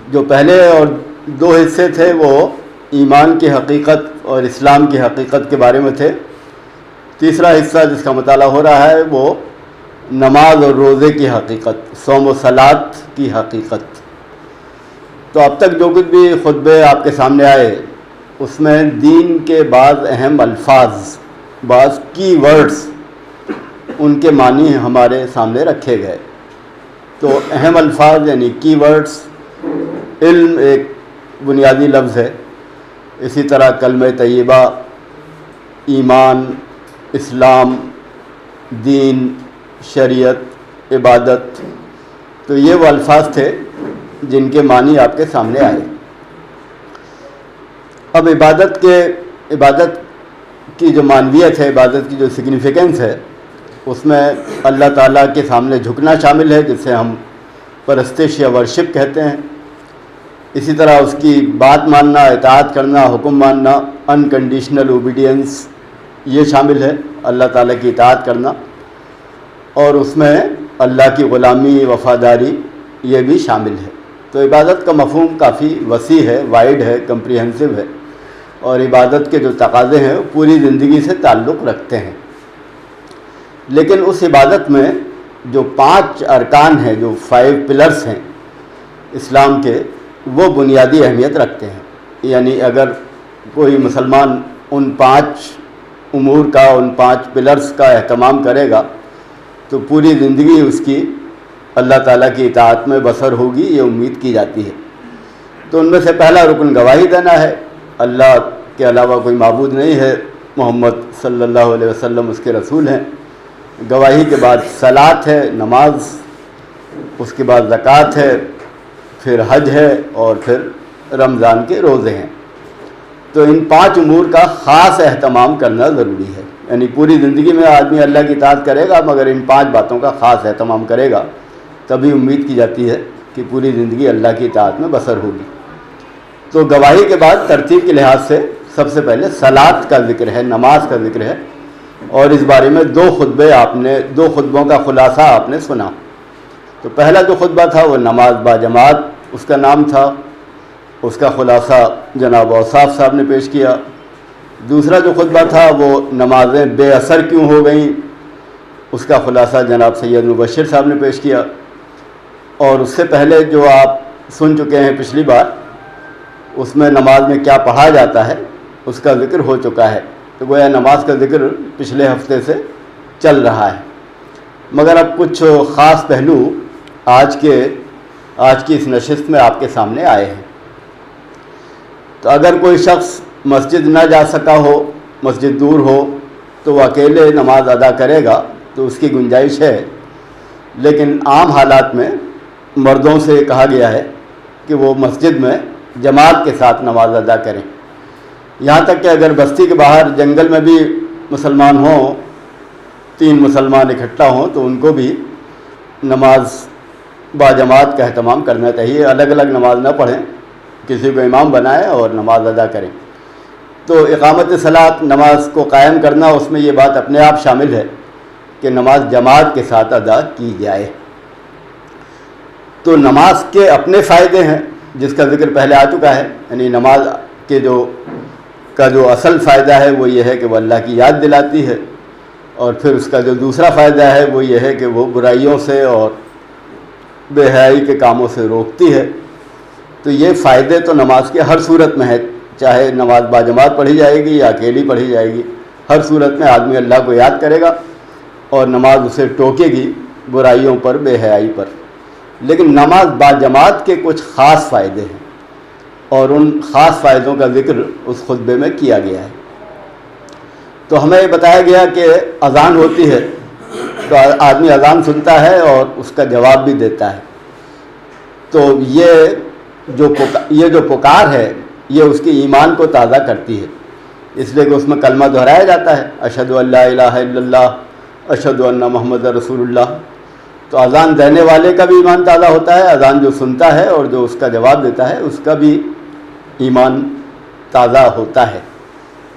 جو پہلے اور دو حصے تھے وہ ایمان کی حقیقت اور اسلام کی حقیقت کے بارے میں تھے. تیسرا حصہ جس کا مطالعہ ہو رہا ہے وہ نماز اور روزے کی حقیقت، صوم و صلات کی حقیقت. تو اب تک جو کچھ بھی خطبے آپ کے سامنے آئے اس میں دین کے بعض اہم الفاظ، بعض کی ورڈز، ان کے معنی ہمارے سامنے رکھے گئے. تو اہم الفاظ یعنی کی ورڈز، علم ایک بنیادی لفظ ہے، اسی طرح کلمہ طیبہ، ایمان، اسلام، دین، شریعت، عبادت. تو یہ وہ الفاظ تھے جن کے معنی آپ کے سامنے آئے. اب عبادت کی جو معنویت ہے، عبادت کی جو سگنیفیکنس ہے، اس میں اللہ تعالیٰ کے سامنے جھکنا شامل ہے، جسے ہم پرستش یا ورشپ کہتے ہیں. اسی طرح اس کی بات ماننا، اطاعت کرنا، حکم ماننا، انکنڈیشنل اوبیڈینس یہ شامل ہے، اللہ تعالیٰ کی اطاعت کرنا. اور اس میں اللہ کی غلامی، وفاداری یہ بھی شامل ہے. تو عبادت کا مفہوم کافی وسیع ہے، وائڈ ہے، کمپریہنسو ہے، اور عبادت کے جو تقاضے ہیں وہ پوری زندگی سے تعلق رکھتے ہیں. لیکن اس عبادت میں جو 5 ارکان ہیں، جو 5 پلرز ہیں اسلام کے، وہ بنیادی اہمیت رکھتے ہیں. یعنی اگر کوئی مسلمان ان 5 امور کا، ان 5 پلرز کا اہتمام کرے گا تو پوری زندگی اس کی اللہ تعالیٰ کی اطاعت میں بسر ہوگی، یہ امید کی جاتی ہے. تو ان میں سے پہلا رکن گواہی دینا ہے، اللہ کے علاوہ کوئی معبود نہیں ہے، محمد صلی اللہ علیہ وسلم اس کے رسول ہیں. گواہی کے بعد صلاۃ ہے، نماز، اس کے بعد زکوٰۃ ہے، پھر حج ہے، اور پھر رمضان کے روزے ہیں. تو ان 5 امور کا خاص اہتمام کرنا ضروری ہے. یعنی پوری زندگی میں آدمی اللہ کی اطاعت کرے گا، مگر ان 5 باتوں کا خاص اہتمام کرے گا، تبھی امید کی جاتی ہے کہ پوری زندگی اللہ کی اطاعت میں بسر ہوگی. تو گواہی کے بعد ترتیب کے لحاظ سے سب سے پہلے صلاۃ کا ذکر ہے، نماز کا ذکر ہے. اور اس بارے میں 2 خطبوں کا خلاصہ آپ نے سنا. تو پہلا جو خطبہ تھا وہ نماز با جماعت اس کا نام تھا، اس کا خلاصہ جناب اوصاف صاحب نے پیش کیا. دوسرا جو خطبہ تھا وہ نمازیں بے اثر کیوں ہو گئیں، اس کا خلاصہ جناب سید مبشر صاحب نے پیش کیا. اور اس سے پہلے جو آپ سن چکے ہیں پچھلی بار، اس میں نماز میں کیا پڑھا جاتا ہے اس کا ذکر ہو چکا ہے. تو گویا نماز کا ذکر پچھلے ہفتے سے چل رہا ہے، مگر اب کچھ خاص پہلو آج کی اس نشست میں آپ کے سامنے آئے ہیں. تو اگر کوئی شخص مسجد نہ جا سکا ہو، مسجد دور ہو، تو وہ اکیلے نماز ادا کرے گا تو اس کی گنجائش ہے. لیکن عام حالات میں مردوں سے کہا گیا ہے کہ وہ مسجد میں جماعت کے ساتھ نماز ادا کریں. یہاں تک کہ اگر بستی کے باہر جنگل میں بھی مسلمان ہوں، 3 مسلمان اکٹھا ہوں، تو ان کو بھی نماز با جماعت کا اہتمام کرنا چاہیے. الگ الگ نماز نہ پڑھیں، کسی کو امام بنائیں اور نماز ادا کریں. تو اقامت صلاۃ، نماز کو قائم کرنا، اس میں یہ بات اپنے آپ شامل ہے کہ نماز جماعت کے ساتھ ادا کی جائے. تو نماز کے اپنے فائدے ہیں جس کا ذکر پہلے آ چکا ہے. یعنی نماز کے جو اصل فائدہ ہے وہ یہ ہے کہ وہ اللہ کی یاد دلاتی ہے، اور پھر اس کا جو دوسرا فائدہ ہے وہ یہ ہے کہ وہ برائیوں سے اور بے حیائی کے کاموں سے روکتی ہے. تو یہ فائدے تو نماز کے ہر صورت میں ہے، چاہے نماز با جماعت پڑھی جائے گی یا اکیلی پڑھی جائے گی، ہر صورت میں آدمی اللہ کو یاد کرے گا اور نماز اسے ٹوکے گی برائیوں پر، بے حیائی پر. لیکن نماز با جماعت کے کچھ خاص فائدے ہیں، اور ان خاص فائدوں کا ذکر اس خطبے میں کیا گیا ہے. تو ہمیں یہ بتایا گیا کہ اذان ہوتی ہے تو آدمی اذان سنتا ہے اور اس کا جواب بھی دیتا ہے. تو یہ جو پکار ہے یہ اس کے ایمان کو تازہ کرتی ہے، اس لیے کہ اس میں کلمہ دہرایا جاتا ہے، اشہد ان لا الہ الا اللہ، اشہد ان محمد رسول اللہ. تو اذان دینے والے کا بھی ایمان تازہ ہوتا ہے، اذان جو سنتا ہے اور جو اس کا جواب دیتا ہے اس کا بھی ایمان تازہ ہوتا ہے.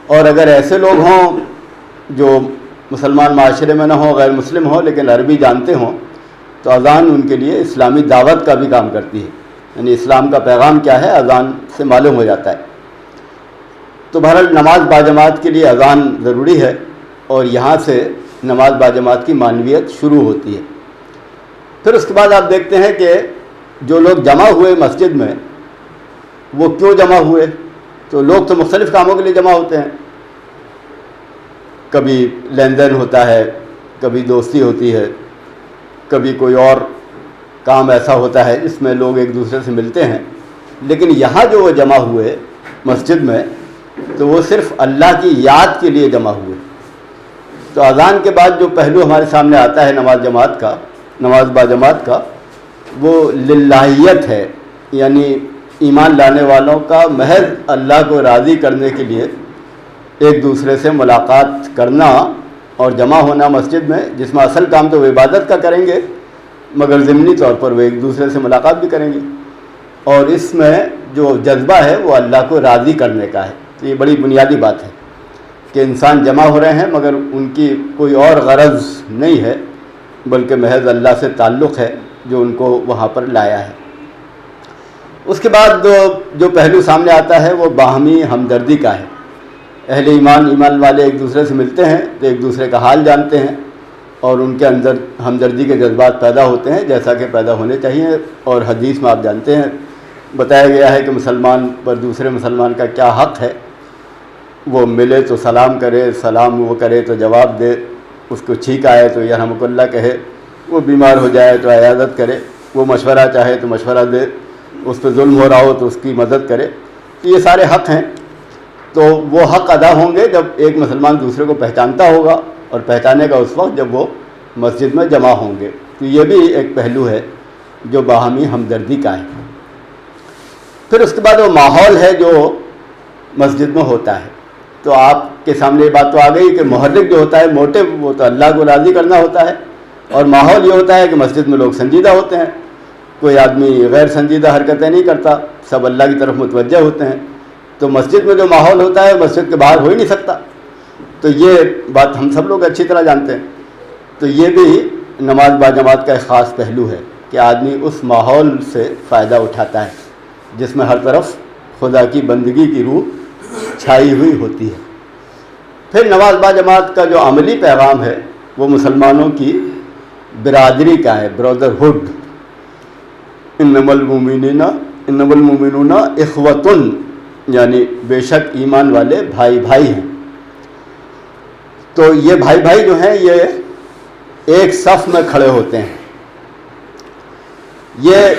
اور اگر ایسے لوگ ہوں جو مسلمان معاشرے میں نہ ہوں، غیر مسلم ہوں، لیکن عربی جانتے ہوں، تو اذان ان کے لیے اسلامی دعوت کا بھی کام کرتی ہے. یعنی اسلام کا پیغام کیا ہے اذان سے معلوم ہو جاتا ہے۔ تو بہرحال نماز باجماعت کے لیے اذان ضروری ہے، اور یہاں سے نماز باجماعت کی معنویت شروع ہوتی ہے۔ پھر اس کے بعد آپ دیکھتے ہیں کہ جو لوگ جمع ہوئے مسجد میں وہ کیوں جمع ہوئے؟ تو لوگ تو مختلف کاموں کے لیے جمع ہوتے ہیں، کبھی لین دین ہوتا ہے، کبھی دوستی ہوتی ہے، کبھی کوئی اور کام ایسا ہوتا ہے جس میں لوگ ایک دوسرے سے ملتے ہیں، لیکن یہاں جو وہ جمع ہوئے مسجد میں تو وہ صرف اللہ کی یاد کے لیے جمع ہوئے۔ تو اذان کے بعد جو پہلو ہمارے سامنے آتا ہے نماز باجماعت کا، وہ للہیت ہے، یعنی ایمان لانے والوں کا محض اللہ کو راضی کرنے کے لیے ایک دوسرے سے ملاقات کرنا اور جمع ہونا مسجد میں، جس میں اصل کام تو وہ عبادت کا کریں گے مگر ضمنی طور پر وہ ایک دوسرے سے ملاقات بھی کریں گے، اور اس میں جو جذبہ ہے وہ اللہ کو راضی کرنے کا ہے۔ تو یہ بڑی بنیادی بات ہے کہ انسان جمع ہو رہے ہیں مگر ان کی کوئی اور غرض نہیں ہے، بلکہ محض اللہ سے تعلق ہے جو ان کو وہاں پر لایا ہے۔ اس کے بعد جو پہلو سامنے آتا ہے وہ باہمی ہمدردی کا ہے۔ اہل ایمان والے ایک دوسرے سے ملتے ہیں تو ایک دوسرے کا حال جانتے ہیں، اور ان کے اندر ہمدردی کے جذبات پیدا ہوتے ہیں جیسا کہ پیدا ہونے چاہیے۔ اور حدیث میں آپ جانتے ہیں بتایا گیا ہے کہ مسلمان پر دوسرے مسلمان کا کیا حق ہے، وہ ملے تو سلام کرے، سلام وہ کرے تو جواب دے، اس کو چھینک آئے تو یرحمک اللہ کہے، وہ بیمار ہو جائے تو عیادت کرے، وہ مشورہ چاہے تو مشورہ دے، اس پہ ظلم ہو رہا ہو تو اس کی مدد کرے۔ تو یہ سارے حق ہیں، تو وہ حق ادا ہوں گے جب ایک مسلمان دوسرے کو پہچانتا ہوگا، اور پہچانے کا اس وقت جب وہ مسجد میں جمع ہوں گے۔ تو یہ بھی ایک پہلو ہے جو باہمی ہمدردی کا ہے۔ پھر اس کے بعد وہ ماحول ہے جو مسجد میں ہوتا ہے۔ تو آپ کے سامنے یہ بات تو آ گئی کہ محرک جو ہوتا ہے، موٹو، وہ تو اللہ کو راضی کرنا ہوتا ہے، اور ماحول یہ ہوتا ہے کہ مسجد میں لوگ سنجیدہ ہوتے ہیں، کوئی آدمی غیر سنجیدہ حرکتیں نہیں کرتا، سب اللہ کی طرف متوجہ ہوتے ہیں۔ تو مسجد میں جو ماحول ہوتا ہے مسجد کے باہر ہو ہی نہیں سکتا، تو یہ بات ہم سب لوگ اچھی طرح جانتے ہیں۔ تو یہ بھی نماز باجماعت کا ایک خاص پہلو ہے کہ آدمی اس ماحول سے فائدہ اٹھاتا ہے جس میں ہر طرف خدا کی بندگی کی روح چھائی ہوئی ہوتی ہے۔ پھر نماز باجماعت کا جو عملی پیغام ہے وہ مسلمانوں کی برادری کا ہے، برادرہڈ۔ انما المؤمنون اخوۃ، یعنی بے شک ایمان والے بھائی بھائی ہیں۔ تو یہ بھائی بھائی جو ہیں یہ ایک صف میں کھڑے ہوتے ہیں۔ یہ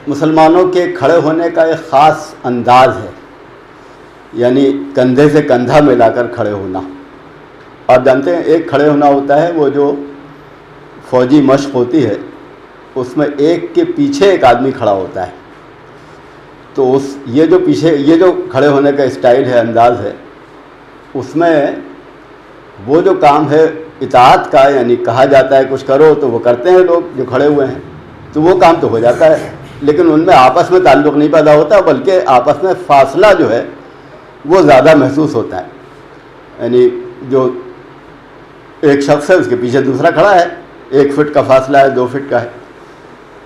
مسلمانوں کے کھڑے ہونے کا ایک خاص انداز ہے، یعنی کندھے سے کندھا ملا کر کھڑے ہونا۔ آپ جانتے ہیں ایک کھڑے ہونا ہوتا ہے وہ جو فوجی مشق ہوتی ہے، اس میں ایک کے پیچھے ایک آدمی کھڑا ہوتا ہے۔ تو یہ جو کھڑے ہونے کا اسٹائل ہے، انداز ہے، اس میں وہ جو کام ہے اطاعت کا، یعنی کہا جاتا ہے کچھ کرو تو وہ کرتے ہیں لوگ جو کھڑے ہوئے ہیں، تو وہ کام تو ہو جاتا ہے، لیکن ان میں آپس میں تعلق نہیں پیدا ہوتا، بلکہ آپس میں فاصلہ جو ہے وہ زیادہ محسوس ہوتا ہے۔ یعنی جو ایک شخص ہے اس کے پیچھے دوسرا کھڑا ہے، 1 فٹ کا فاصلہ ہے، 2 فٹ کا ہے۔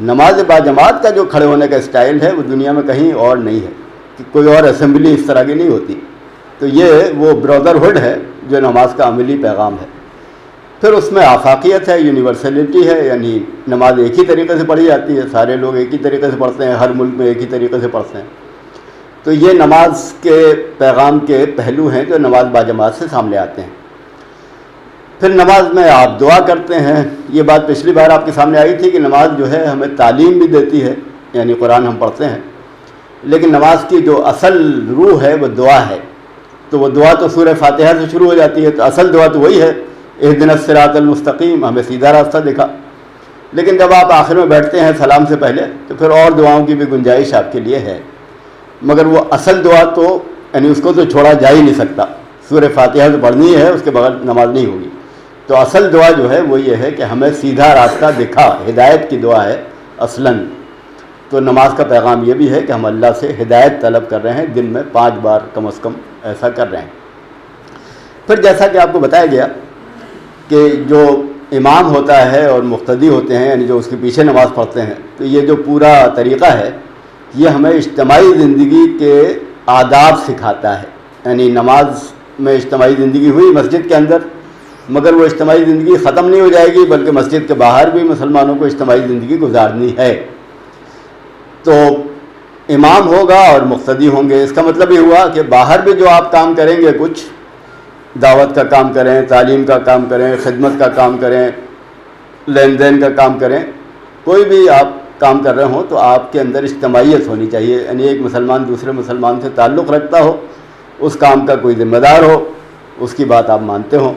نماز باجماعت کا جو کھڑے ہونے کا اسٹائل ہے وہ دنیا میں کہیں اور نہیں ہے، کہ کوئی اور اسمبلی اس طرح کی نہیں ہوتی۔ تو یہ وہ برادرہڈ ہے جو نماز کا عملی پیغام ہے۔ پھر اس میں آفاقیت ہے، یونیورسلٹی ہے، یعنی نماز ایک ہی طریقے سے پڑھی جاتی ہے، سارے لوگ ایک ہی طریقے سے پڑھتے ہیں، ہر ملک میں ایک ہی طریقے سے پڑھتے ہیں۔ تو یہ نماز کے پیغام کے پہلو ہیں جو نماز باجماعت سے سامنے آتے ہیں۔ پھر نماز میں آپ دعا کرتے ہیں۔ یہ بات پچھلی بار آپ کے سامنے آئی تھی کہ نماز جو ہے ہمیں تعلیم بھی دیتی ہے، یعنی قرآن ہم پڑھتے ہیں، لیکن نماز کی جو اصل روح ہے وہ دعا ہے۔ تو وہ دعا تو سورہ فاتحہ سے شروع ہو جاتی ہے، تو اصل دعا تو وہی ہے، اہدنا الصراط المستقیم، ہمیں سیدھا راستہ دکھا۔ لیکن جب آپ آخر میں بیٹھتے ہیں سلام سے پہلے تو پھر اور دعاؤں کی بھی گنجائش آپ کے لیے ہے، مگر وہ اصل دعا تو یعنی اس کو تو چھوڑا جا ہی نہیں سکتا، سورہ فاتحہ تو پڑھنی ہے، اس کے بغیر نماز نہیں ہوگی۔ تو اصل دعا جو ہے وہ یہ ہے کہ ہمیں سیدھا راستہ دکھا، ہدایت کی دعا ہے اصلاً۔ تو نماز کا پیغام یہ بھی ہے کہ ہم اللہ سے ہدایت طلب کر رہے ہیں، دن میں 5 بار کم از کم ایسا کر رہے ہیں۔ پھر جیسا کہ آپ کو بتایا گیا کہ جو امام ہوتا ہے اور مقتدی ہوتے ہیں، یعنی جو اس کے پیچھے نماز پڑھتے ہیں، تو یہ جو پورا طریقہ ہے یہ ہمیں اجتماعی زندگی کے آداب سکھاتا ہے. یعنی نماز میں اجتماعی زندگی ہوئی مسجد کے اندر، مگر وہ اجتماعی زندگی ختم نہیں ہو جائے گی، بلکہ مسجد کے باہر بھی مسلمانوں کو اجتماعی زندگی گزارنی ہے. تو امام ہوگا اور مقتدی ہوں گے. اس کا مطلب یہ ہوا کہ باہر بھی جو آپ کام کریں گے، کچھ دعوت کا کام کریں، تعلیم کا کام کریں، خدمت کا کام کریں، لین دین کا کام کریں، کوئی بھی آپ کام کر رہے ہوں تو آپ کے اندر اجتماعیت ہونی چاہیے. یعنی ایک مسلمان دوسرے مسلمان سے تعلق رکھتا ہو، اس کام کا کوئی ذمہ دار ہو، اس کی بات آپ مانتے ہوں.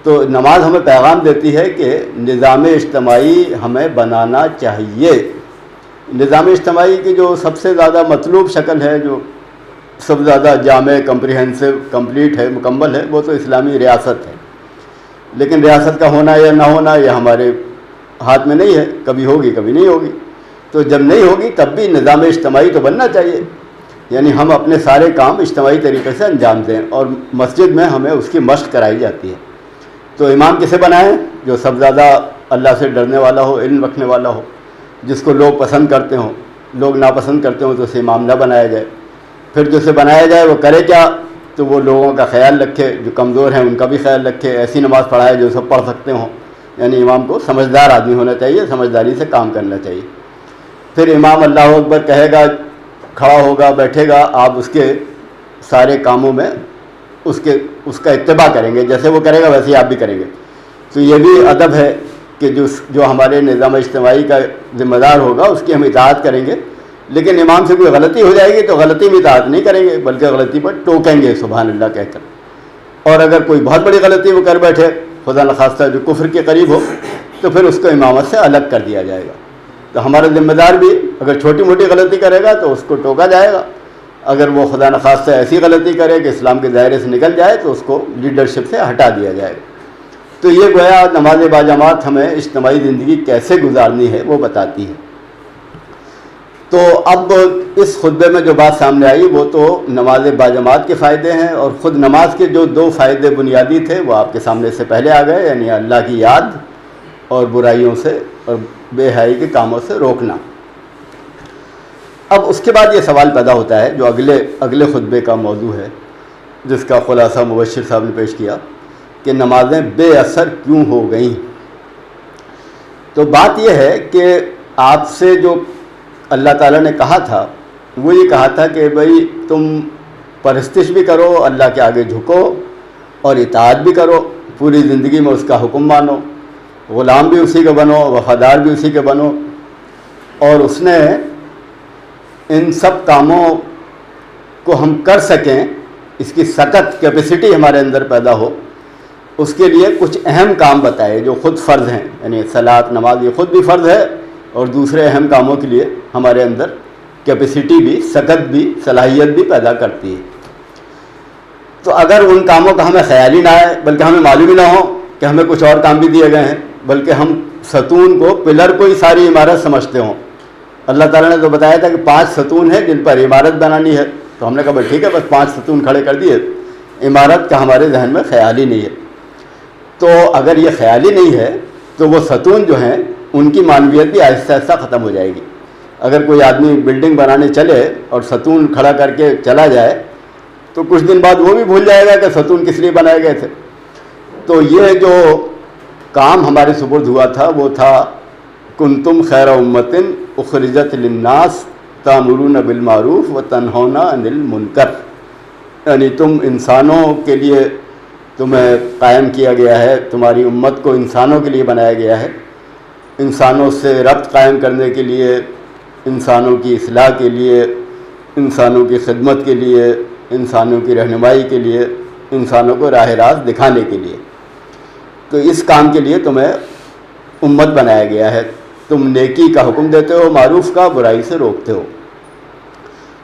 تو نماز ہمیں پیغام دیتی ہے کہ نظام اجتماعی ہمیں بنانا چاہیے. نظام اجتماعی کی جو سب سے زیادہ مطلوب شکل ہے، جو سب سے زیادہ جامع، کمپریہنسو، کمپلیٹ ہے، مکمل ہے، وہ تو اسلامی ریاست ہے. لیکن ریاست کا ہونا یا نہ ہونا یہ ہمارے ہاتھ میں نہیں ہے، کبھی ہوگی کبھی نہیں ہوگی. تو جب نہیں ہوگی تب بھی نظام اجتماعی تو بننا چاہیے. یعنی ہم اپنے سارے کام اجتماعی طریقے سے انجام دیں، اور مسجد میں ہمیں اس کی مشق کرائی جاتی ہے. تو امام کسے بنائیں؟ جو سب زیادہ اللہ سے ڈرنے والا ہو، علم رکھنے والا ہو، جس کو لوگ پسند کرتے ہوں. لوگ ناپسند کرتے ہوں تو اسے امام نہ بنایا جائے. پھر جو اسے بنایا جائے وہ کرے کیا؟ تو وہ لوگوں کا خیال رکھے، جو کمزور ہیں ان کا بھی خیال رکھے، ایسی نماز پڑھائے جو سب پڑھ سکتے ہوں. یعنی امام کو سمجھدار آدمی ہونا چاہیے، سمجھداری سے کام کرنا چاہیے. پھر امام اللہ اکبر کہے گا، کھڑا ہوگا، بیٹھے گا، آپ اس کے سارے کاموں میں اس کا اتباع کریں گے، جیسے وہ کرے گا ویسے ہی آپ بھی کریں گے. تو یہ بھی ادب ہے کہ جو ہمارے نظام اجتماعی کا ذمہ دار ہوگا اس کی ہم اطاعت کریں گے. لیکن امام سے کوئی غلطی ہو جائے گی تو غلطی میں اطاعت نہیں کریں گے، بلکہ غلطی پر ٹوکیں گے سبحان اللہ کہہ کر. اور اگر کوئی بہت بڑی غلطی وہ کر بیٹھے، خدا نخواستہ جو کفر کے قریب ہو، تو پھر اس کو امامت سے الگ کر دیا جائے گا. تو ہمارا ذمہ دار بھی اگر چھوٹی موٹی غلطی کرے گا تو اس کو ٹوکا جائے گا. اگر وہ خدا نخواستہ ایسی غلطی کرے کہ اسلام کے دائرے سے نکل جائے تو اس کو لیڈرشپ سے ہٹا دیا جائے گا. تو یہ گویا نماز باجماعت ہمیں اجتماعی زندگی کیسے گزارنی ہے وہ بتاتی ہے. تو اب اس خطبے میں جو بات سامنے آئی وہ تو نماز باجماعت کے فائدے ہیں، اور خود نماز کے جو 2 فائدے بنیادی تھے وہ آپ کے سامنے سے پہلے آ گئے. یعنی اللہ کی یاد اور برائیوں سے اور بے حیائی کے کاموں سے روکنا. اب اس کے بعد یہ سوال پیدا ہوتا ہے جو اگلے خطبے کا موضوع ہے، جس کا خلاصہ مبشر صاحب نے پیش کیا کہ نمازیں بے اثر کیوں ہو گئیں. تو بات یہ ہے کہ آپ سے جو اللہ تعالیٰ نے کہا تھا وہ یہ کہا تھا کہ بھئی تم پرستش بھی کرو، اللہ کے آگے جھکو، اور اطاعت بھی کرو، پوری زندگی میں اس کا حکم مانو، غلام بھی اسی کے بنو، وفادار بھی اسی کے بنو. اور اس نے ان سب کاموں کو ہم کر سکیں، اس کی سخت کیپیسٹی ہمارے اندر پیدا ہو، اس کے لیے کچھ اہم کام بتائے جو خود فرض ہیں. یعنی صلاۃ، نماز یہ خود بھی فرض ہے، اور دوسرے اہم کاموں کے لیے ہمارے اندر کیپیسٹی بھی، سخت بھی، صلاحیت بھی پیدا کرتی ہے. تو اگر ان کاموں کا ہمیں خیال ہی نہ آئے، بلکہ ہمیں معلوم ہی نہ ہو کہ ہمیں کچھ اور کام بھی دیے گئے ہیں، بلکہ ہم ستون کو، پلر کو ہی ساری عمارت سمجھتے ہوں. اللہ تعالیٰ نے تو بتایا تھا کہ 5 ستون ہیں جن پر عمارت بنانی ہے، تو ہم نے کہا بھائی ٹھیک ہے، بس 5 ستون کھڑے کر دیے، عمارت کا ہمارے ذہن میں خیال ہی نہیں ہے. تو اگر یہ خیال ہی نہیں ہے تو وہ ستون جو ہیں ان کی معنویت بھی آہستہ آہستہ ختم ہو جائے گی. اگر کوئی آدمی بلڈنگ بنانے چلے اور ستون کھڑا کر کے چلا جائے تو کچھ دن بعد وہ بھی بھول جائے گا کہ ستون کس لیے بنائے گئے تھے. تو یہ جو کام ہمارے سپرد ہوا تھا وہ تھا کنتم خیر امۃ اخرجت للناس تأمرون بالمعروف وتنہون عن المنکر. یعنی تم انسانوں کے لیے تمہیں قائم کیا گیا ہے، تمہاری امت کو انسانوں کے لیے بنایا گیا ہے، انسانوں سے ربط قائم کرنے کے لیے، انسانوں کی اصلاح کے لیے، انسانوں کی خدمت کے لیے، انسانوں کی رہنمائی کے لیے، انسانوں کو راہ راست دکھانے کے لیے. تو اس کام کے لیے تمہیں امت بنایا گیا ہے. تم نیکی کا حکم دیتے ہو، معروف کا، برائی سے روکتے ہو.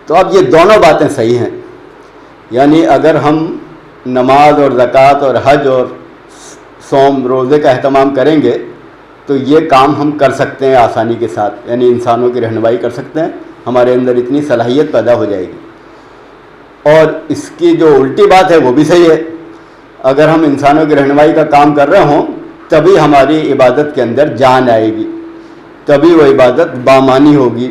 تو اب یہ دونوں باتیں صحیح ہیں. یعنی اگر ہم نماز اور زکوٰۃ اور حج اور صوم روزے کا اہتمام کریں گے تو یہ کام ہم کر سکتے ہیں آسانی کے ساتھ. یعنی انسانوں کی رہنمائی کر سکتے ہیں، ہمارے اندر اتنی صلاحیت پیدا ہو جائے گی. اور اس کی جو الٹی بات ہے وہ بھی صحیح ہے. اگر ہم انسانوں کی رہنمائی کا کام کر رہے ہوں تبھی ہماری عبادت کے اندر جان آئے گی، تبھی وہ عبادت بامانی ہوگی،